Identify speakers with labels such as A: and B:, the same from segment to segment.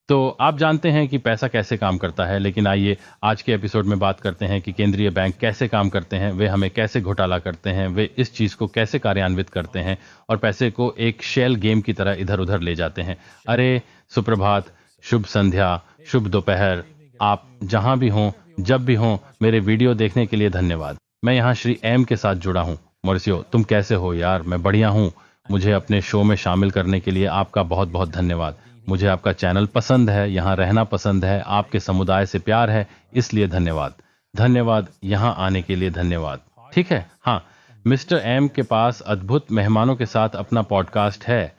A: तो आप जानते हैं कि पैसा कैसे काम करता है, लेकिन आइए आज के एपिसोड में बात करते हैं कि केंद्रीय बैंक कैसे काम करते हैं, वे हमें कैसे घोटाला करते हैं, वे इस चीज़ को कैसे कार्यान्वित करते हैं और पैसे को एक शेल गेम की तरह इधर उधर ले जाते हैं। अरे सुप्रभात, शुभ संध्या, शुभ दोपहर, आप जहां भी हों, जब भी हों, मेरे वीडियो देखने के लिए धन्यवाद। मैं यहाँ श्री एम के साथ जुड़ा हूँ। मॉरिसियो, तुम कैसे हो यार? मैं बढ़िया हूँ। मुझे अपने शो में शामिल करने के लिए आपका बहुत बहुत धन्यवाद। मुझे आपका चैनल पसंद है, यहाँ रहना पसंद है, आपके समुदाय से प्यार है, इसलिए धन्यवाद। धन्यवाद, यहाँ आने के लिए धन्यवाद। ठीक है, हाँ, मिस्टर एम के पास अद्भुत मेहमानों के साथ अपना पॉडकास्ट है।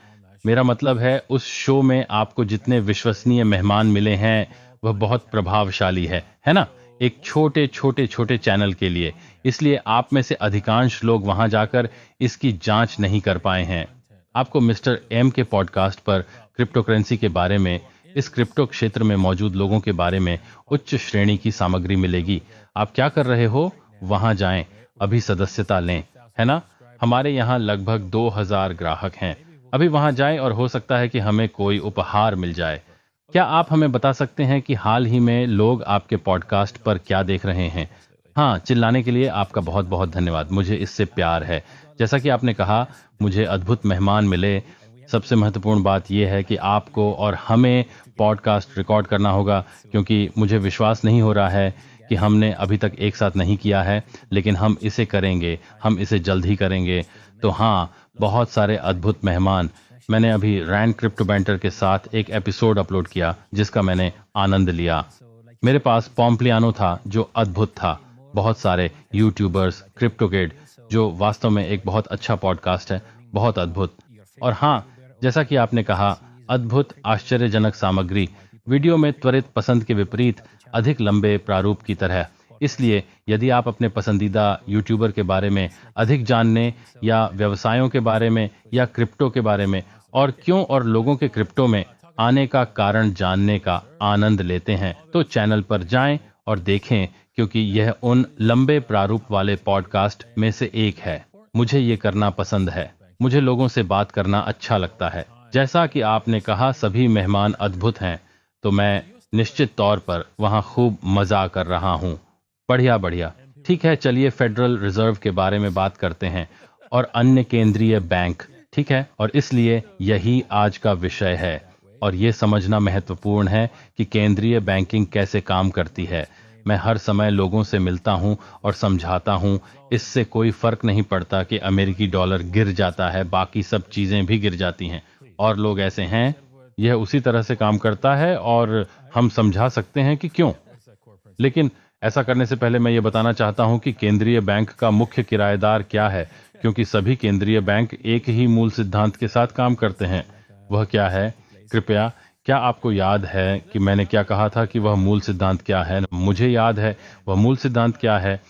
A: मेरा मतलब है उस शो में आपको जितने विश्वसनीय मेहमान मिले हैं वह बहुत प्रभावशाली है ना? एक छोटे छोटे छोटे चैनल के लिए। इसलिए आप में से अधिकांश लोग वहां जाकर इसकी जांच नहीं कर पाए हैं। आपको मिस्टर एम के पॉडकास्ट पर क्रिप्टो करेंसी के बारे में, इस क्रिप्टो क्षेत्र में मौजूद लोगों के बारे में उच्च श्रेणी की सामग्री मिलेगी। आप क्या कर रहे हो? वहां जाएं, अभी सदस्यता लें, है ना? हमारे यहाँ लगभग 2000 ग्राहक हैं। अभी वहां जाएं और हो सकता है कि हमें कोई उपहार मिल जाए। क्या आप हमें बता सकते हैं कि हाल ही में लोग आपके पॉडकास्ट पर क्या देख रहे हैं? हाँ, चिल्लाने के लिए आपका बहुत बहुत धन्यवाद। मुझे इससे प्यार है। जैसा कि आपने कहा, मुझे अद्भुत मेहमान मिले। सबसे महत्वपूर्ण बात यह है कि आपको और हमें पॉडकास्ट रिकॉर्ड करना होगा, क्योंकि मुझे विश्वास नहीं हो रहा है कि हमने अभी तक एक साथ नहीं किया है, लेकिन हम इसे करेंगे, हम इसे जल्द ही करेंगे। तो हाँ, बहुत सारे अद्भुत मेहमान। मैंने अभी रैंड क्रिप्टो बैंटर के साथ एक एपिसोड अपलोड किया जिसका मैंने आनंद लिया। मेरे पास पॉम्प्लियानो था जो अद्भुत था। बहुत सारे यूट्यूबर्स, क्रिप्टोकेड, जो वास्तव में एक बहुत अच्छा पॉडकास्ट है, बहुत अद्भुत। और हाँ, जैसा कि आपने कहा, अद्भुत आश्चर्यजनक सामग्री, वीडियो में त्वरित पसंद के विपरीत अधिक लंबे प्रारूप की तरह। इसलिए यदि आप अपने पसंदीदा यूट्यूबर के बारे में अधिक जानने या व्यवसायों के बारे में या क्रिप्टो के बारे में और क्यों और लोगों के क्रिप्टो में आने का कारण जानने का आनंद लेते हैं, तो चैनल पर जाएं और देखें, क्योंकि यह उन लंबे प्रारूप वाले पॉडकास्ट में से एक है। मुझे ये करना पसंद है। मुझे लोगों से बात करना अच्छा लगता है। जैसा कि आपने कहा, सभी मेहमान अद्भुत हैं, तो मैं निश्चित तौर पर वहां खूब मजा कर रहा हूं। बढ़िया बढ़िया। ठीक है, चलिए फेडरल रिजर्व के बारे में बात करते हैं और अन्य केंद्रीय बैंक। ठीक है, और इसलिए यही आज का विषय है। और ये समझना महत्वपूर्ण है कि केंद्रीय बैंकिंग कैसे काम करती है। मैं हर समय लोगों से मिलता हूं और समझाता हूं, इससे कोई फर्क नहीं पड़ता कि अमेरिकी डॉलर गिर जाता है, बाकी सब चीजें भी गिर जाती हैं। और लोग ऐसे हैं, यह उसी तरह से काम करता है और हम समझा सकते हैं कि क्यों। लेकिन ऐसा करने से पहले मैं ये बताना चाहता हूं कि केंद्रीय बैंक का मुख्य किराएदार क्या है, क्योंकि सभी केंद्रीय बैंक एक ही मूल सिद्धांत के साथ काम करते हैं। वह क्या है? कृपया, क्या आपको याद है कि मैंने क्या कहा था कि वह मूल सिद्धांत क्या है? मुझे याद है वह मूल सिद्धांत क्या है।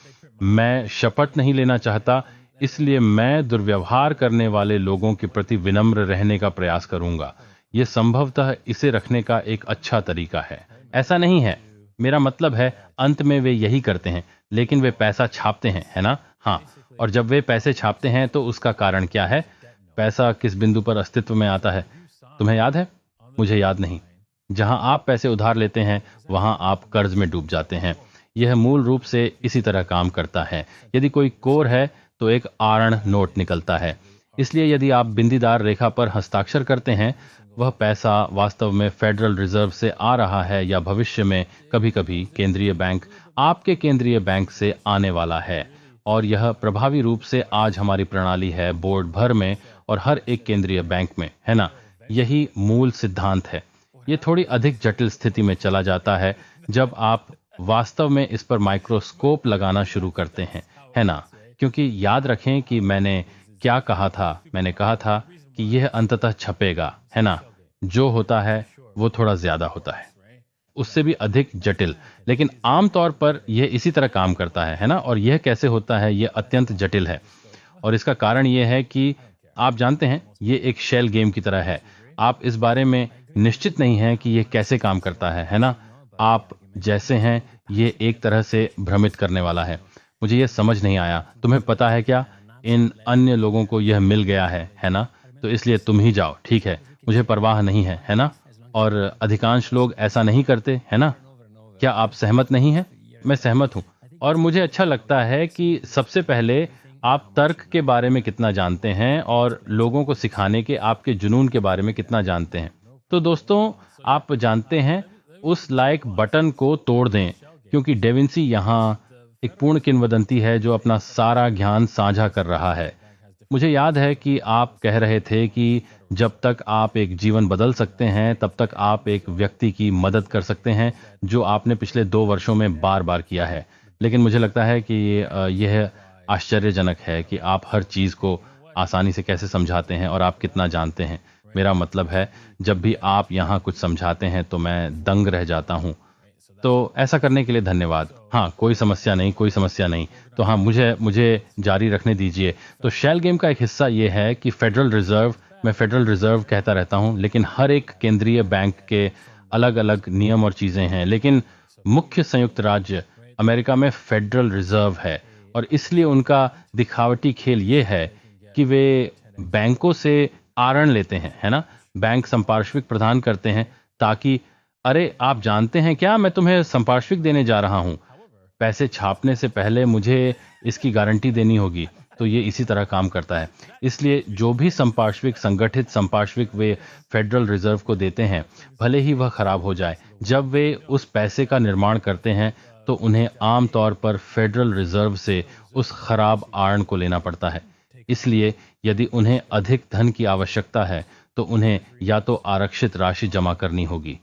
A: मैं शपथ नहीं लेना चाहता, इसलिए मैं दुर्व्यवहार करने वाले लोगों के प्रति विनम्र रहने का प्रयास करूंगा। यह संभवतः इसे रखने का एक अच्छा तरीका है। ऐसा नहीं है, मेरा मतलब है अंत में वे यही करते हैं, लेकिन वे पैसा छापते हैं, है ना? हाँ, और जब वे पैसे छापते हैं तो उसका कारण क्या है? पैसा किस बिंदु पर अस्तित्व में आता है? तुम्हें याद है? मुझे याद नहीं। जहां आप पैसे उधार लेते हैं, वहां आप कर्ज में डूब जाते हैं। यह मूल रूप से इसी तरह काम करता है। यदि कोई कोर है तो एक आरण नोट निकलता है। इसलिए यदि आप बिंदीदार रेखा पर हस्ताक्षर करते हैं, वह पैसा वास्तव में फेडरल रिजर्व से आ रहा है या भविष्य में कभी कभी केंद्रीय बैंक, आपके केंद्रीय बैंक से आने वाला है। और यह प्रभावी रूप से आज हमारी प्रणाली है, बोर्ड भर में और हर एक केंद्रीय बैंक में, है ना? यही मूल सिद्धांत है। ये थोड़ी अधिक जटिल स्थिति में चला जाता है जब आप वास्तव में इस पर माइक्रोस्कोप लगाना शुरू करते हैं, है ना? क्योंकि याद रखें कि मैंने क्या कहा था। मैंने कहा था कि यह अंततः छपेगा, है ना? जो होता है वो थोड़ा ज्यादा होता है, उससे भी अधिक जटिल, लेकिन आमतौर पर यह इसी तरह काम करता है ना? और यह कैसे होता है, यह अत्यंत जटिल है। और इसका कारण यह है कि आप जानते हैं, यह एक शेल गेम की तरह है। आप इस बारे में निश्चित नहीं हैं कि यह कैसे काम करता है ना? आप जैसे हैं, ये एक तरह से भ्रमित करने वाला है। मुझे यह समझ नहीं आया। तुम्हें पता है क्या? इन अन्य लोगों को यह मिल गया है ना? तो इसलिए तुम ही जाओ, ठीक है? मुझे परवाह नहीं है ना? और अधिकांश लोग ऐसा नहीं करते, है ना? क्या आप सहमत नहीं हैं? मैं सहमत हूं। और मुझे अच्छा लगता है कि सबसे पहले आप तर्क के बारे में कितना जानते हैं और लोगों को सिखाने के आपके जुनून के बारे में कितना जानते हैं। तो दोस्तों, आप जानते हैं, उस लाइक बटन को तोड़ दें, क्योंकि डेविंसी यहाँ एक पूर्ण किंवदंती है जो अपना सारा ज्ञान साझा कर रहा है। मुझे याद है कि आप कह रहे थे कि जब तक आप एक जीवन बदल सकते हैं, तब तक आप एक व्यक्ति की मदद कर सकते हैं, जो आपने पिछले 2 वर्षों में बार-बार किया है। लेकिन मुझे लगता है कि यह आश्चर्यजनक है कि आप हर चीज़ को आसानी से कैसे समझाते हैं और आप कितना जानते हैं। मेरा मतलब है, जब भी आप यहाँ कुछ समझाते हैं, तो मैं दंग रह जाता हूँ। तो ऐसा करने के लिए धन्यवाद। हाँ, कोई समस्या नहीं, कोई समस्या नहीं। तो हाँ, मुझे मुझे जारी रखने दीजिए। तो शेल गेम का एक हिस्सा ये है कि फेडरल रिजर्व, मैं फेडरल रिजर्व कहता रहता हूँ, लेकिन हर एक केंद्रीय बैंक के अलग-अलग नियम और चीज़ें हैं। लेकिन मुख्य संयुक्त राज्य अमेरिका में फेडरल रिजर्व है, और इसलिए उनका दिखावटी खेल ये है कि वे बैंकों से आरण लेते हैं, है ना? बैंक संपार्श्विक प्रदान करते हैं, ताकि अरे, आप जानते हैं क्या, मैं तुम्हें संपार्श्विक देने जा रहा हूँ। पैसे छापने से पहले मुझे इसकी गारंटी देनी होगी। तो ये इसी तरह काम करता है। इसलिए जो भी संपार्श्विक, संगठित संपार्श्विक वे फेडरल रिजर्व को देते हैं, भले ही वह खराब हो जाए, जब वे उस पैसे का निर्माण करते हैं, तो उन्हें आम तौर पर फेडरल रिजर्व से उस खराब आरण को लेना पड़ता है। इसलिए यदि उन्हें अधिक धन की आवश्यकता है, तो उन्हें या तो आरक्षित राशि जमा करनी होगी,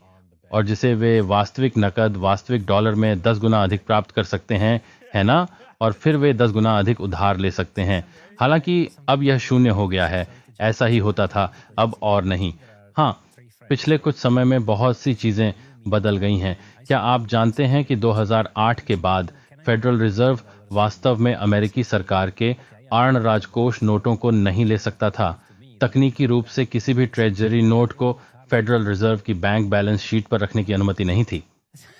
A: और जिसे वे वास्तविक नकद, वास्तविक डॉलर में 10 गुना अधिक प्राप्त कर सकते हैं, है ना? और फिर वे 10 गुना अधिक उधार ले सकते हैं। हालांकि अब यह शून्य हो गया है। ऐसा ही होता था, अब और नहीं। हाँ, पिछले कुछ समय में बहुत सी चीजें बदल गई हैं। क्या आप जानते हैं कि 2008 के बाद फेडरल रिजर्व वास्तव में अमेरिकी सरकार के आर्ण राजकोष नोटों को नहीं ले सकता था? तकनीकी रूप से किसी भी ट्रेजरी नोट को फेडरल रिजर्व की बैंक बैलेंस शीट पर रखने की अनुमति नहीं थी।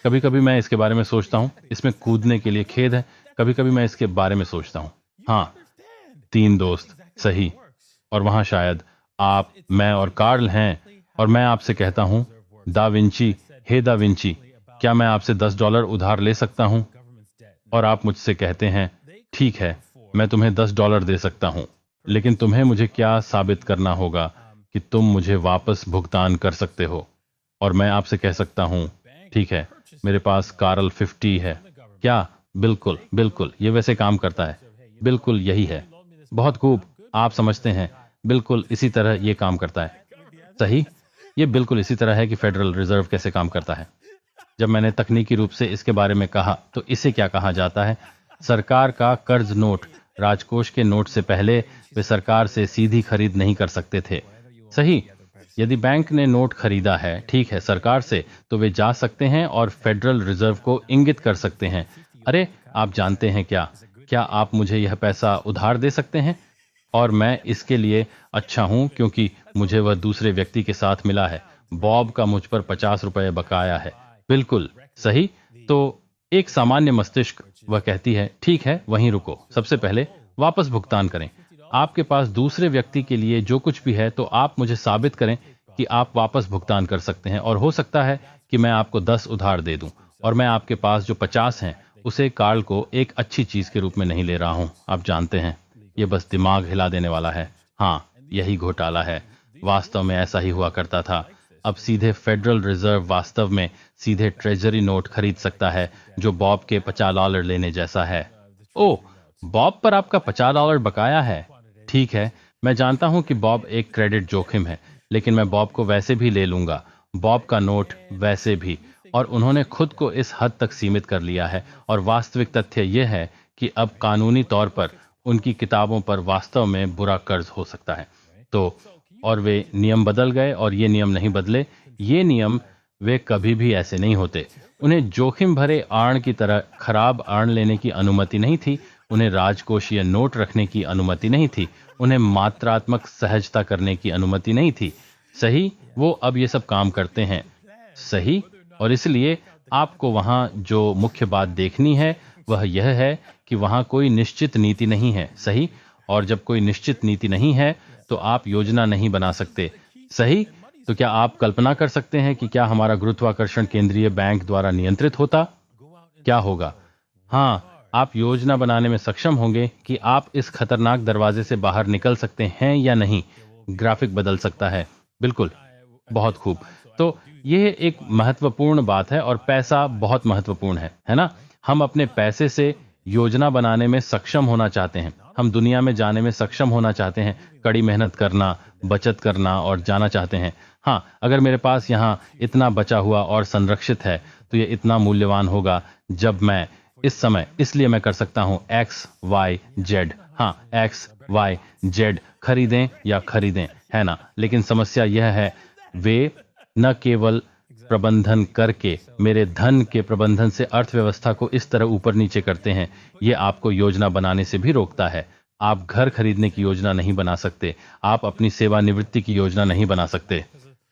A: कभी कभी मैं इसके बारे में सोचता हूँ, इसमें कूदने के लिए खेद है, कभी कभी मैं इसके बारे में सोचता हूँ। हाँ, 3 दोस्त, सही। और वहां शायद आप, मैं और कार्ल हैं, और मैं आपसे कहता हूँ, दा विंची, हे दा विंची, क्या मैं आपसे $10 उधार ले सकता हूँ? और आप मुझसे कहते हैं, ठीक है, मैं तुम्हें $10 दे सकता हूँ, लेकिन तुम्हें मुझे क्या साबित करना होगा कि तुम मुझे वापस भुगतान कर सकते हो? और मैं आपसे कह सकता हूँ, ठीक है, मेरे पास कार्ल 50 है। क्या? बिल्कुल, बिल्कुल, ये वैसे काम करता है। बिल्कुल यही है। बहुत खूब, आप समझते हैं, बिल्कुल इसी तरह ये काम करता है। सही? ये बिल्कुल इसी तरह है कि फेडरल रिजर्व कैसे काम करता है। जब मैंने तकनीकी रूप से इसके बारे में कहा, तो इसे क्या कहा जाता है? सरकार का कर्ज नोट। राजकोष के नोट से पहले वे सरकार से सीधी खरीद नहीं कर सकते थे। सही? यदि बैंक ने नोट खरीदा है, ठीक है, सरकार से, तो वे जा सकते हैं और फेडरल रिजर्व को इंगित कर सकते हैं, अरे, आप जानते हैं क्या? क्या आप मुझे यह पैसा उधार दे सकते हैं? और मैं इसके लिए अच्छा हूं, क्योंकि मुझे वह दूसरे व्यक्ति के साथ मिला है। बॉब का मुझ पर ₹50 बकाया है। बिल्कुल सही। तो एक सामान्य मस्तिष्क वह कहती है, ठीक है, वहीं रुको, सबसे पहले वापस भुगतान करें। आपके पास दूसरे व्यक्ति के लिए जो कुछ भी है, तो आप मुझे साबित करें कि आप वापस भुगतान कर सकते हैं, और हो सकता है कि मैं आपको 10 उधार दे दूं, और मैं आपके पास जो 50 हैं, उसे कार्ल को एक अच्छी चीज के रूप में नहीं ले रहा हूं। आप जानते हैं, ये बस दिमाग हिला देने वाला है। हाँ, यही घोटाला है। वास्तव में ऐसा ही हुआ करता था। अब सीधे फेडरल रिजर्व वास्तव में सीधे ट्रेजरी नोट खरीद सकता है, जो बॉब के $50 लेने जैसा है। ओह, बॉब पर आपका $50 बकाया है। ठीक है, मैं जानता हूं कि बॉब एक क्रेडिट जोखिम है, लेकिन मैं बॉब को वैसे भी ले लूंगा, बॉब का नोट वैसे भी। और उन्होंने खुद को इस हद तक सीमित कर लिया है, और वास्तविक तथ्य यह है कि अब कानूनी तौर पर उनकी किताबों पर वास्तव में बुरा कर्ज हो सकता है। तो और वे नियम बदल गए, और ये नियम नहीं बदले। ये नियम, वे कभी भी ऐसे नहीं होते। उन्हें जोखिम भरे आर्ण की तरह खराब आर्ण लेने की अनुमति नहीं थी। उन्हें राजकोषीय नोट रखने की अनुमति नहीं थी। उन्हें मात्रात्मक सहजता करने की अनुमति नहीं थी। सही? वो अब ये सब काम करते हैं। सही? और इसलिए आपको वहां जो मुख्य बात देखनी है, वह यह है कि वहां कोई निश्चित नीति नहीं है। सही? और जब कोई निश्चित नीति नहीं है, तो आप योजना नहीं बना सकते। सही? तो क्या आप कल्पना कर सकते हैं कि क्या हमारा गुरुत्वाकर्षण केंद्रीय बैंक द्वारा नियंत्रित होता? क्या होगा? हाँ, आप योजना बनाने में सक्षम होंगे कि आप इस खतरनाक दरवाजे से बाहर निकल सकते हैं या नहीं। ग्राफिक बदल सकता है। बिल्कुल, बहुत खूब। तो ये एक महत्वपूर्ण बात है और पैसा बहुत महत्वपूर्ण है ना? हम अपने पैसे से योजना बनाने में सक्षम होना चाहते हैं। हम दुनिया में जाने में सक्षम होना चाहते हैं, कड़ी मेहनत करना, बचत करना और जाना चाहते हैं। हाँ, अगर मेरे पास यहाँ इतना बचा हुआ और संरक्षित है, तो ये इतना मूल्यवान होगा जब मैं इस समय, इसलिए मैं कर सकता हूँ एक्स, वाई, जेड। हाँ, एक्स, वाई, जेड खरीदें या खरीदें, है ना? लेकिन समस्या यह है, वे न केवल प्रबंधन करके मेरे धन के प्रबंधन से अर्थव्यवस्था को इस तरह ऊपर नीचे करते हैं, ये आपको योजना बनाने से भी रोकता है। आप घर खरीदने की योजना नहीं बना सकते, आप अपनी सेवानिवृत्ति की योजना नहीं बना सकते।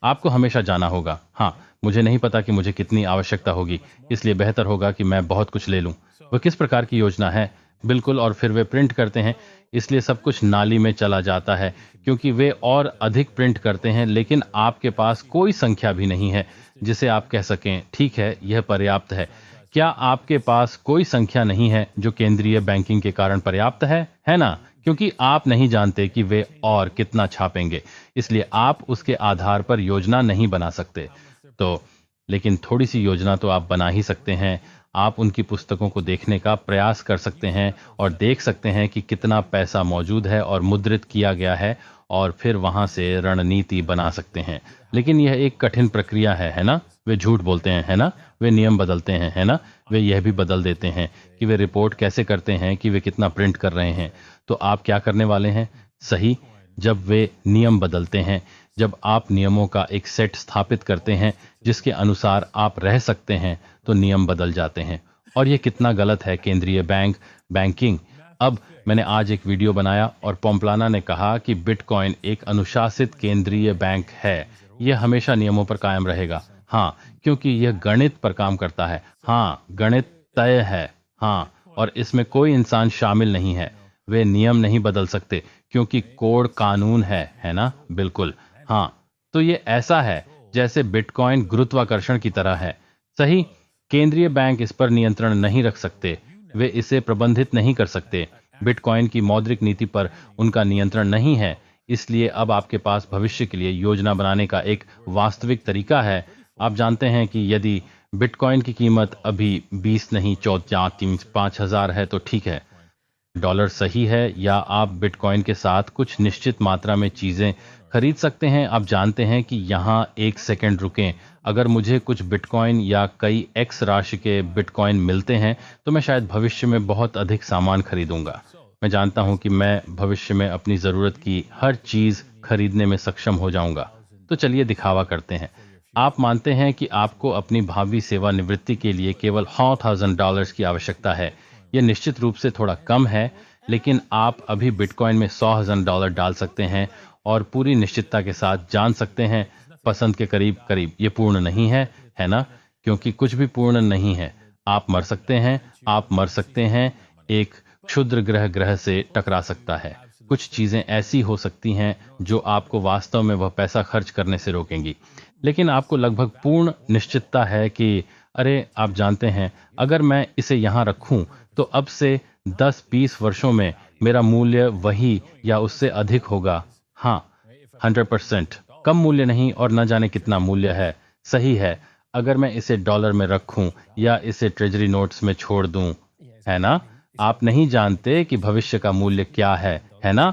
A: आपको हमेशा जाना होगा। हाँ, मुझे नहीं पता कि मुझे कितनी आवश्यकता होगी, इसलिए बेहतर होगा कि मैं बहुत कुछ ले लूं। वह किस प्रकार की योजना है? बिल्कुल, और फिर वे प्रिंट करते हैं, इसलिए सब कुछ नाली में चला जाता है, क्योंकि वे और अधिक प्रिंट करते हैं, लेकिन आपके पास कोई संख्या भी नहीं है जिसे आप कह सकें, ठीक है, यह पर्याप्त है। क्या आपके पास कोई संख्या नहीं है जो केंद्रीय बैंकिंग के कारण पर्याप्त है ना? क्योंकि आप नहीं जानते कि वे और कितना छापेंगे, इसलिए आप उसके आधार पर योजना नहीं बना सकते। तो लेकिन थोड़ी सी योजना तो आप बना ही सकते हैं। आप उनकी पुस्तकों को देखने का प्रयास कर सकते हैं और देख सकते हैं कि कितना पैसा मौजूद है और मुद्रित किया गया है, और फिर वहां से रणनीति बना सकते हैं। लेकिन यह एक कठिन प्रक्रिया है ना? वे झूठ बोलते हैं, है ना? वे नियम बदलते हैं, है ना? वे यह भी बदल देते हैं कि वे रिपोर्ट कैसे करते हैं, कि वे कितना प्रिंट कर रहे हैं। तो आप क्या करने वाले हैं? सही, जब वे नियम बदलते हैं, जब आप नियमों का एक सेट स्थापित करते हैं जिसके अनुसार आप रह सकते हैं, तो नियम बदल जाते हैं। और यह कितना गलत है केंद्रीय बैंकिंग। अब मैंने आज एक वीडियो बनाया और पोम्प्लाना ने कहा कि बिटकॉइन एक अनुशासित केंद्रीय बैंक है। यह हमेशा नियमों पर कायम रहेगा। हाँ, क्योंकि यह गणित पर काम करता है। हाँ, गणित तय है। हाँ, और इसमें कोई इंसान शामिल नहीं है। वे नियम नहीं बदल सकते क्योंकि कोड कानून है ना? बिल्कुल। हाँ, तो ये ऐसा है जैसे बिटकॉइन गुरुत्वाकर्षण की तरह है। सही, केंद्रीय बैंक इस पर नियंत्रण नहीं रख सकते, वे इसे प्रबंधित नहीं कर सकते। बिटकॉइन की मौद्रिक नीति पर उनका नियंत्रण नहीं है, इसलिए अब आपके पास भविष्य के लिए योजना बनाने का एक वास्तविक तरीका है। आप जानते हैं कि यदि बिटकॉइन की कीमत अभी 20 नहीं 14, 3, 5,000 है तो ठीक है, डॉलर सही है, या आप बिटकॉइन के साथ कुछ निश्चित मात्रा में चीजें खरीद सकते हैं। आप जानते हैं कि यहाँ एक सेकंड रुकें, अगर मुझे कुछ बिटकॉइन या कई एक्स राशि के बिटकॉइन मिलते हैं तो मैं शायद भविष्य में बहुत अधिक सामान खरीदूंगा। मैं जानता हूं कि मैं भविष्य में अपनी जरूरत की हर चीज खरीदने में सक्षम हो जाऊंगा। तो चलिए दिखावा करते हैं। आप मानते हैं कि आपको अपनी भावी सेवानिवृत्ति के लिए केवल $100,000 की आवश्यकता है। यह निश्चित रूप से थोड़ा कम है, लेकिन आप अभी बिटकॉइन में $100,000 डाल सकते हैं और पूरी निश्चितता के साथ जान सकते हैं, पसंद के करीब करीब। ये पूर्ण नहीं है ना? क्योंकि कुछ भी पूर्ण नहीं है। आप मर सकते हैं, एक क्षुद्र ग्रह से टकरा सकता है। कुछ चीजें ऐसी हो सकती हैं जो आपको वास्तव में वह पैसा खर्च करने से रोकेंगी, लेकिन आपको लगभग पूर्ण निश्चितता है कि अरे, आप जानते हैं, अगर मैं इसे यहाँ रखूं तो अब से 10-20 वर्षों में मेरा मूल्य वही या उससे अधिक होगा। हाँ, 100%। कम मूल्य नहीं, और न जाने कितना मूल्य है। सही है, अगर मैं इसे डॉलर में रखूं या इसे ट्रेजरी नोट्स में छोड़ दूं, है ना? आप नहीं जानते कि भविष्य का मूल्य क्या है ना?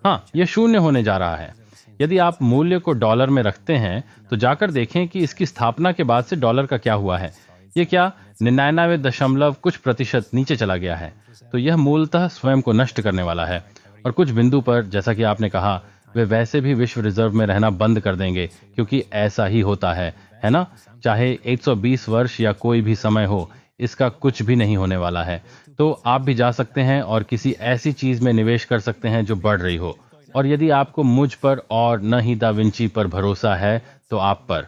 A: हाँ, यह शून्य होने जा रहा है। यदि आप मूल्य को डॉलर में रखते हैं तो जाकर देखें कि इसकी स्थापना के बाद से डॉलर का क्या हुआ है। ये क्या 99 दशमलव कुछ प्रतिशत नीचे चला गया है। तो यह मूलतः स्वयं को नष्ट करने वाला है, और कुछ बिंदु पर, जैसा कि आपने कहा, वे वैसे भी विश्व रिजर्व में रहना बंद कर देंगे, क्योंकि ऐसा ही होता है ना? चाहे 120 वर्ष या कोई भी समय हो, इसका कुछ भी नहीं होने वाला है। तो आप भी जा सकते हैं और किसी ऐसी चीज में निवेश कर सकते हैं जो बढ़ रही हो। और यदि आपको मुझ पर और न ही दा विंची पर भरोसा है तो आप पर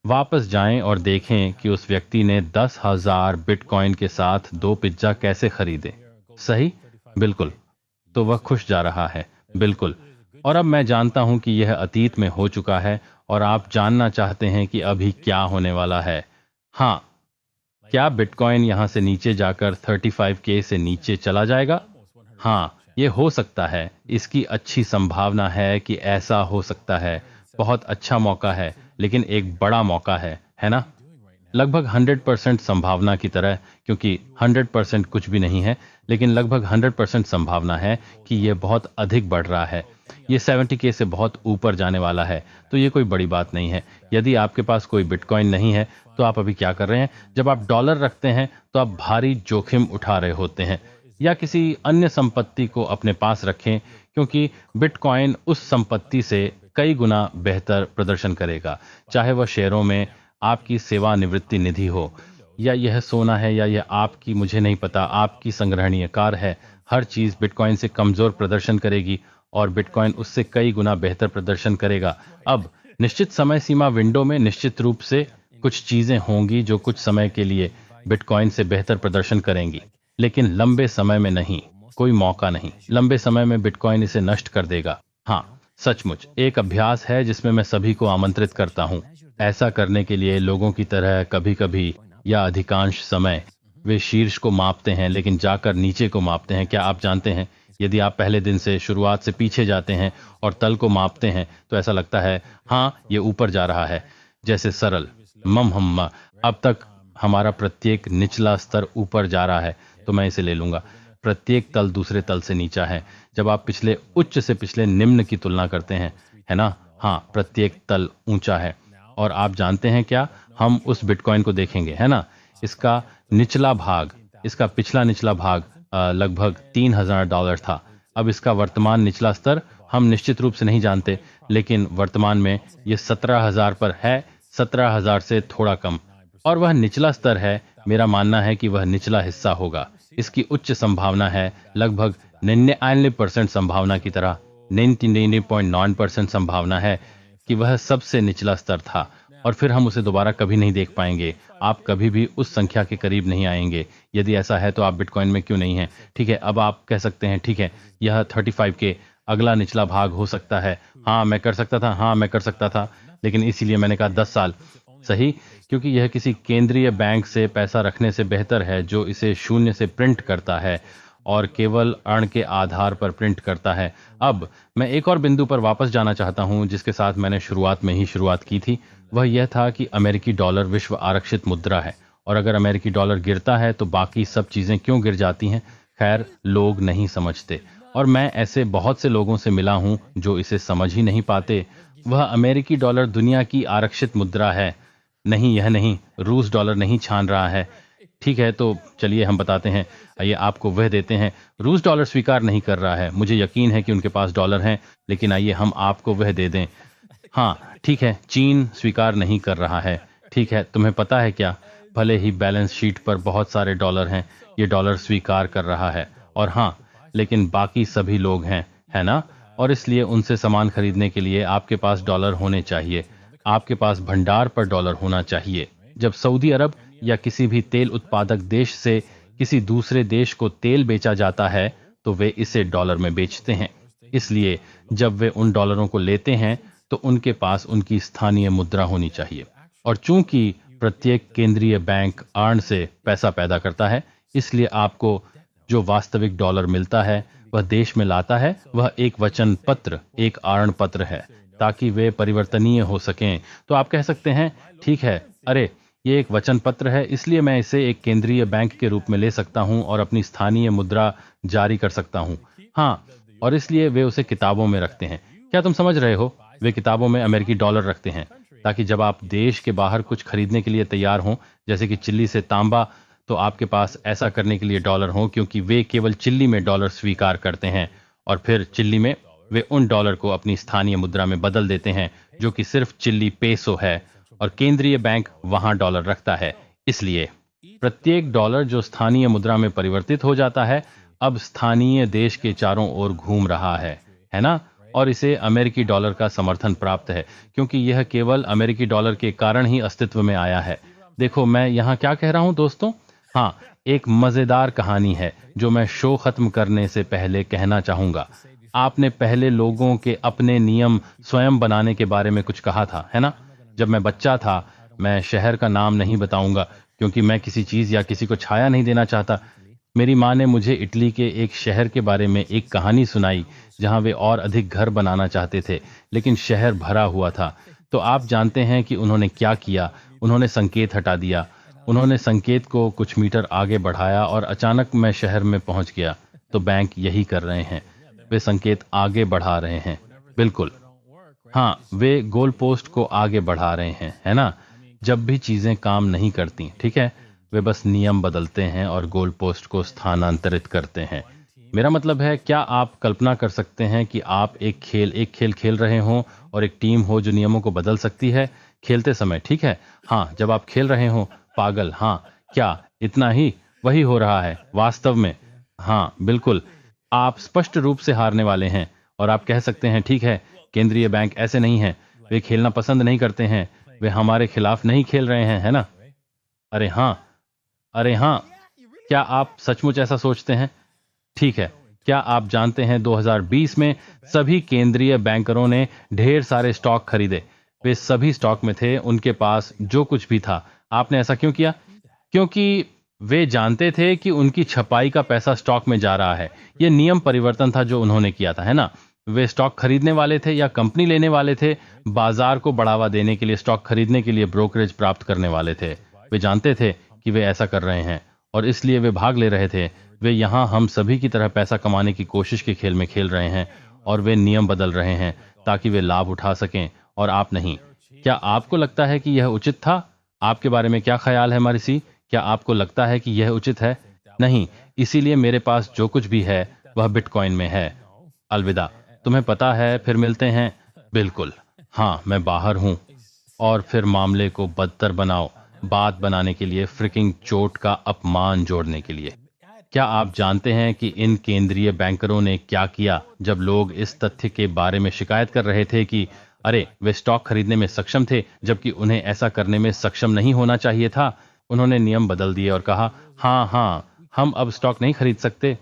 A: वापस जाएं और देखें कि उस व्यक्ति ने 10,000 बिटकॉइन के साथ 2 पिज्जा कैसे खरीदे। सही, बिल्कुल। तो वह खुश जा रहा है। बिल्कुल, और अब मैं जानता हूं कि यह अतीत में हो चुका है और आप जानना चाहते हैं कि अभी क्या होने वाला है। हाँ, क्या बिटकॉइन यहां से नीचे जाकर 35K से नीचे चला जाएगा? हाँ, ये हो सकता है। इसकी अच्छी संभावना है कि ऐसा हो सकता है। बहुत अच्छा मौका है, लेकिन एक बड़ा मौका है ना? लगभग 100% संभावना की तरह, क्योंकि 100% कुछ भी नहीं है, लेकिन लगभग 100% संभावना है कि यह बहुत अधिक बढ़ रहा है। ये 70K से बहुत ऊपर जाने वाला है, तो ये कोई बड़ी बात नहीं है। यदि आपके पास कोई बिटकॉइन नहीं है, तो आप अभी क्या कर रहे हैं? जब आप डॉलर रखते हैं, तो आप भारी जोखिम उठा रहे होते हैं, या किसी अन्य संपत्ति को अपने पास रखें, क्योंकि बिटकॉइन उस संपत्ति से कई गुना बेहतर प्रदर्शन करेगा, चाहे वह शेयरों में आपकी सेवानिवृत्ति निधि हो, या यह सोना है, या यह आपकी, मुझे नहीं पता, आपकी संग्रहणीय कार है। हर चीज बिटकॉइन से कमजोर प्रदर्शन करेगी और बिटकॉइन उससे कई गुना बेहतर प्रदर्शन करेगा। अब निश्चित समय सीमा विंडो में निश्चित रूप से कुछ चीजें होंगी जो कुछ समय के लिए बिटकॉइन से बेहतर प्रदर्शन करेंगी, लेकिन लंबे समय में नहीं। कोई मौका नहीं, लंबे समय में बिटकॉइन इसे नष्ट कर देगा। हाँ, सचमुच एक अभ्यास है जिसमें मैं सभी को आमंत्रित करता हूँ। ऐसा करने के लिए लोगों की तरह कभी कभी या अधिकांश समय वे शीर्ष को मापते हैं, लेकिन जाकर नीचे को मापते हैं। क्या आप जानते हैं, यदि आप पहले दिन से शुरुआत से पीछे जाते हैं और तल को मापते हैं, तो ऐसा लगता है हाँ ये ऊपर जा रहा है, जैसे सरल मम। अब तक हमारा प्रत्येक निचला स्तर ऊपर जा रहा है, तो मैं इसे ले लूंगा। प्रत्येक तल दूसरे तल से नीचा है। जब आप पिछले उच्च से पिछले निम्न की तुलना करते हैं, है ना? हाँ, प्रत्येक तल ऊंचा है। और आप जानते हैं क्या, हम उस बिटकॉइन को देखेंगे, है ना? इसका निचला भाग, इसका पिछला निचला भाग लगभग $3,000 था। अब इसका वर्तमान निचला स्तर हम निश्चित रूप से नहीं जानते, लेकिन वर्तमान में ये 17,000 पर है, 17,000 से थोड़ा कम। और वह निचला स्तर है, मेरा मानना है कि वह निचला हिस्सा होगा। इसकी उच्च संभावना है, लगभग 99% संभावना की तरह 99.9% संभावना है कि वह सबसे निचला स्तर था, और फिर हम उसे दोबारा कभी नहीं देख पाएंगे। आप कभी भी उस संख्या के करीब नहीं आएंगे। यदि ऐसा है तो आप बिटकॉइन में क्यों नहीं हैं? ठीक है, अब आप कह सकते हैं ठीक है, यह 35K अगला निचला भाग हो सकता है। हाँ मैं कर सकता था, हाँ मैं कर सकता था, लेकिन इसीलिए मैंने कहा 10 साल। सही, क्योंकि यह किसी केंद्रीय बैंक से पैसा रखने से बेहतर है, जो इसे शून्य से प्रिंट करता है और केवल अण के आधार पर प्रिंट करता है। अब मैं एक और बिंदु पर वापस जाना चाहता हूं, जिसके साथ मैंने शुरुआत में ही शुरुआत की थी। वह यह था कि अमेरिकी डॉलर विश्व आरक्षित मुद्रा है, और अगर अमेरिकी डॉलर गिरता है तो बाकी सब चीजें क्यों गिर जाती हैं? खैर, लोग नहीं समझते, और मैं ऐसे बहुत से लोगों से मिला हूं जो इसे समझ ही नहीं पाते। वह अमेरिकी डॉलर दुनिया की आरक्षित मुद्रा है। नहीं, यह नहीं, रूस डॉलर नहीं छान रहा है। ठीक है, तो चलिए हम बताते हैं, आइए आपको वह देते हैं। रूस डॉलर स्वीकार नहीं कर रहा है। मुझे यकीन है कि उनके पास डॉलर हैं, लेकिन आइए हम आपको वह दे दें। हाँ ठीक है, चीन स्वीकार नहीं कर रहा है। ठीक है, तुम्हें पता है क्या, भले ही बैलेंस शीट पर बहुत सारे डॉलर हैं, ये डॉलर स्वीकार कर रहा है। और हाँ, लेकिन बाकी सभी लोग हैं, है ना? और इसलिए उनसे सामान खरीदने के लिए आपके पास डॉलर होने चाहिए। आपके पास भंडार पर डॉलर होना चाहिए। जब सऊदी अरब या किसी भी तेल उत्पादक देश से किसी दूसरे देश को तेल बेचा जाता है, तो वे इसे डॉलर में बेचते हैं। इसलिए जब वे उन डॉलरों को लेते हैं, तो उनके पास उनकी स्थानीय मुद्रा होनी चाहिए। और चूंकि प्रत्येक केंद्रीय बैंक आर्ण से पैसा पैदा करता है, इसलिए आपको जो वास्तविक डॉलर मिलता है वह देश में लाता है, वह एक वचन पत्र, एक आर्ण पत्र है, ताकि वे परिवर्तनीय हो सकें। तो आप कह सकते हैं ठीक है, अरे ये एक वचन पत्र है, इसलिए मैं इसे एक केंद्रीय बैंक के रूप में ले सकता हूं और अपनी स्थानीय मुद्रा जारी कर सकता हूं। हाँ, और इसलिए वे उसे किताबों में रखते हैं। क्या तुम समझ रहे हो? वे किताबों में अमेरिकी डॉलर रखते हैं, ताकि जब आप देश के बाहर कुछ खरीदने के लिए तैयार हों, जैसे कि चिल्ली से तांबा, तो आपके पास ऐसा करने के लिए डॉलर हो, क्योंकि वे केवल चिल्ली में डॉलर स्वीकार करते हैं, और फिर चिल्ली में वे उन डॉलर को अपनी स्थानीय मुद्रा में बदल देते हैं, जो कि सिर्फ चिल्ली पेसो है, और केंद्रीय बैंक वहां डॉलर रखता है। इसलिए प्रत्येक डॉलर जो स्थानीय मुद्रा में परिवर्तित हो जाता है, अब स्थानीय देश के चारों ओर घूम रहा है ना? और इसे अमेरिकी डॉलर का समर्थन प्राप्त है, क्योंकि यह केवल अमेरिकी डॉलर के कारण ही अस्तित्व में आया है। देखो मैं यहाँ क्या कह रहा हूँ दोस्तों? हाँ, एक मजेदार कहानी है जो मैं शो खत्म करने से पहले कहना चाहूंगा। आपने पहले लोगों के अपने नियम स्वयं बनाने के बारे में कुछ कहा था, है ना? जब मैं बच्चा था, मैं शहर का नाम नहीं बताऊंगा क्योंकि मैं किसी चीज या किसी को छाया नहीं देना चाहता। मेरी माँ ने मुझे इटली के एक शहर के बारे में एक कहानी सुनाई जहां वे और अधिक घर बनाना चाहते थे, लेकिन शहर भरा हुआ था। तो आप जानते हैं कि उन्होंने क्या किया? उन्होंने संकेत हटा दिया। उन्होंने संकेत को कुछ मीटर आगे बढ़ाया और अचानक मैं शहर में पहुंच गया। तो बैंक यही कर रहे हैं, वे संकेत आगे बढ़ा रहे हैं। बिल्कुल, हाँ, वे गोल पोस्ट को आगे बढ़ा रहे हैं, है ना? जब भी चीजें काम नहीं करती, ठीक है, वे बस नियम बदलते हैं और गोल पोस्ट को स्थानांतरित करते हैं। मेरा मतलब है, क्या आप कल्पना कर सकते हैं कि आप एक खेल खेल रहे हों और एक टीम हो जो नियमों को बदल सकती है खेलते समय, ठीक है? हाँ, जब आप खेल रहे हों, पागल, हाँ, क्या इतना ही? वही हो रहा है वास्तव में। हाँ, बिल्कुल, आप स्पष्ट रूप से हारने वाले हैं और आप कह सकते हैं, ठीक है, केंद्रीय बैंक ऐसे नहीं है, वे खेलना पसंद नहीं करते हैं, वे हमारे खिलाफ नहीं खेल रहे हैं, है ना? अरे हाँ, अरे हाँ, क्या आप सचमुच ऐसा सोचते हैं? ठीक है, क्या आप जानते हैं 2020 में सभी केंद्रीय बैंकरों ने ढेर सारे स्टॉक खरीदे। वे सभी स्टॉक में थे, उनके पास जो कुछ भी था। आपने ऐसा क्यों किया? क्योंकि वे जानते थे कि उनकी छपाई का पैसा स्टॉक में जा रहा है। ये नियम परिवर्तन था जो उन्होंने किया था, है ना? वे स्टॉक खरीदने वाले थे या कंपनी लेने वाले थे? बाजार को बढ़ावा देने के लिए स्टॉक खरीदने के लिए ब्रोकरेज प्राप्त करने वाले थे। वे जानते थे कि वे ऐसा कर रहे हैं और इसलिए वे भाग ले रहे थे। वे यहाँ हम सभी की तरह पैसा कमाने की कोशिश के खेल में खेल रहे हैं और वे नियम बदल रहे हैं ताकि वे लाभ उठा सकें और आप नहीं। क्या आपको लगता है कि यह उचित था? आपके बारे में क्या ख्याल है, मारिसी? क्या आपको लगता है कि यह उचित है? नहीं, इसीलिए मेरे पास जो कुछ भी है वह बिटकॉइन में है। अलविदा, तुम्हें पता है, फिर मिलते हैं। बिल्कुल, हाँ, मैं बाहर हूं। और फिर मामले को बदतर बनाओ, बात बनाने के लिए, फ्रिकिंग चोट का अपमान जोड़ने के लिए। क्या आप जानते हैं कि इन केंद्रीय बैंकरों ने क्या किया जब लोग इस तथ्य के बारे में शिकायत कर रहे थे कि अरे, वे स्टॉक खरीदने में सक्षम थे जबकि उन्हें ऐसा करने में सक्षम नहीं होना चाहिए था? उन्होंने नियम बदल दिए और कहा, हाँ हाँ, हम अब स्टॉक नहीं खरीद सकते,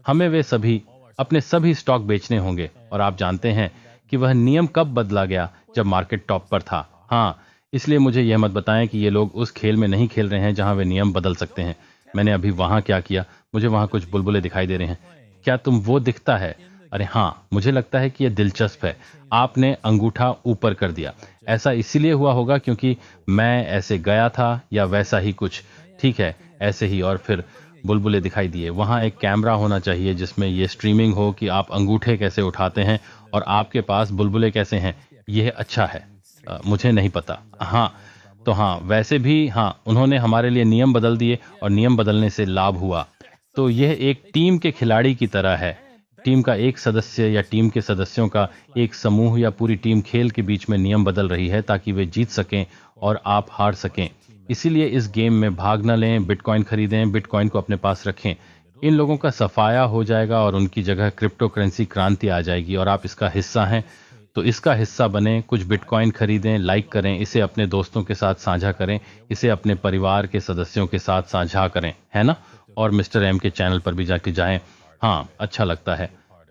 A: हमें वे सभी अपने सभी स्टॉक बेचने होंगे। और आप जानते हैं कि वह नियम कब बदला गया? जब मार्केट टॉप पर था। हाँ, इसलिए मुझे यह मत बताएं कि ये लोग उस खेल में नहीं खेल रहे हैं जहां वे नियम बदल सकते हैं। मैंने अभी वहां क्या किया? मुझे वहां कुछ बुलबुले दिखाई दे रहे हैं। क्या तुम वो दिखता है? अरे हाँ, मुझे लगता है कि यह दिलचस्प है। आपने अंगूठा ऊपर कर दिया। ऐसा इसीलिए हुआ होगा क्योंकि मैं ऐसे गया था या वैसा ही कुछ। ठीक है, ऐसे ही। और फिर बुलबुले दिखाई दिए। वहां एक कैमरा होना चाहिए जिसमें यह स्ट्रीमिंग हो कि आप अंगूठे कैसे उठाते हैं और आपके पास बुलबुले कैसे हैं। यह अच्छा है। मुझे नहीं पता। हाँ, तो हाँ, वैसे भी हाँ, उन्होंने हमारे लिए नियम बदल दिए और नियम बदलने से लाभ हुआ। तो यह एक टीम के खिलाड़ी की तरह है। टीम का एक सदस्य या टीम के सदस्यों का एक समूह या पूरी टीम खेल के बीच में नियम बदल रही है ताकि वे जीत सकें और आप हार सकें। इसीलिए इस गेम में भाग न लें, बिटकॉइन खरीदें, बिटकॉइन को अपने पास रखें। इन लोगों का सफाया हो जाएगा और उनकी जगह क्रिप्टो करेंसी क्रांति आ जाएगी और आप इसका हिस्सा हैं। तो इसका हिस्सा बने, कुछ बिटकॉइन खरीदें, लाइक करें, इसे अपने दोस्तों के साथ साझा करें, इसे अपने परिवार के सदस्यों के साथ साझा करें, है ना? और मिस्टर एम के चैनल पर भी जाके जाएं। हाँ, अच्छा लगता है।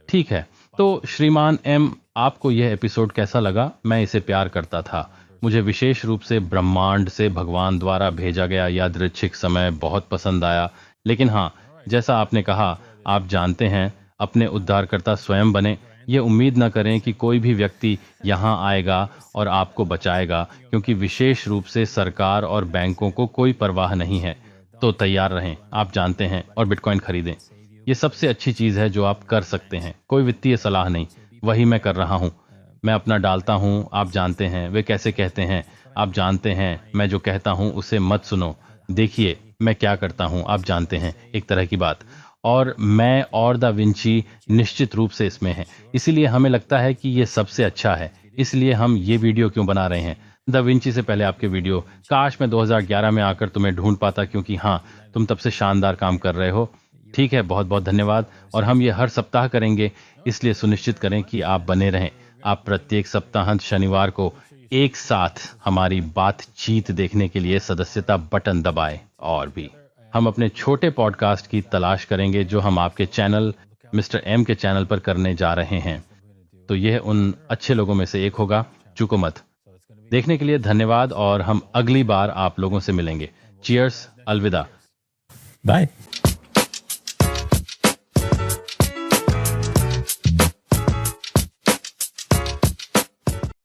A: ठीक है, तो श्रीमान एम, आपको यह एपिसोड कैसा लगा? मैं इसे प्यार करता था। मुझे विशेष रूप से ब्रह्मांड से भगवान द्वारा भेजा गया यादृच्छिक समय बहुत पसंद आया। लेकिन हाँ, जैसा आपने कहा, आप जानते हैं, अपने उद्धारकर्ता स्वयं बने। ये उम्मीद न करें कि कोई भी व्यक्ति यहाँ आएगा और आपको बचाएगा, क्योंकि विशेष रूप से सरकार और बैंकों को कोई परवाह नहीं है। तो तैयार रहें, आप जानते हैं, और बिटकॉइन खरीदें। ये सबसे अच्छी चीज है जो आप कर सकते हैं। कोई वित्तीय सलाह नहीं, वही मैं कर रहा हूँ। मैं अपना डालता हूँ, आप जानते हैं वे कैसे कहते हैं। आप जानते हैं, मैं जो कहता हूँ उसे मत सुनो। देखिए मैं क्या करता हूँ, आप जानते हैं, एक तरह की बात। और मैं और दा विंची निश्चित रूप से इसमें है, इसीलिए हमें लगता है कि ये सबसे अच्छा है। इसलिए हम ये वीडियो क्यों बना रहे हैं? दा विंची से पहले आपके वीडियो, काश मैं 2011 में आकर तुम्हें ढूंढ पाता, क्योंकि हाँ, तुम तब से शानदार काम कर रहे हो। ठीक है, बहुत बहुत धन्यवाद। और हम ये हर सप्ताह करेंगे, इसलिए सुनिश्चित करें कि आप बने रहें। आप प्रत्येक सप्ताहांत शनिवार को एक साथ हमारी बातचीत देखने के लिए सदस्यता बटन दबाएं। और भी हम अपने छोटे पॉडकास्ट की तलाश करेंगे जो हम आपके चैनल मिस्टर एम के चैनल पर करने जा रहे हैं। तो यह उन अच्छे लोगों में से एक होगा, चूको मत। देखने के लिए धन्यवाद और हम अगली बार आप लोगों से मिलेंगे। चीयर्स, अलविदा।
B: बाय।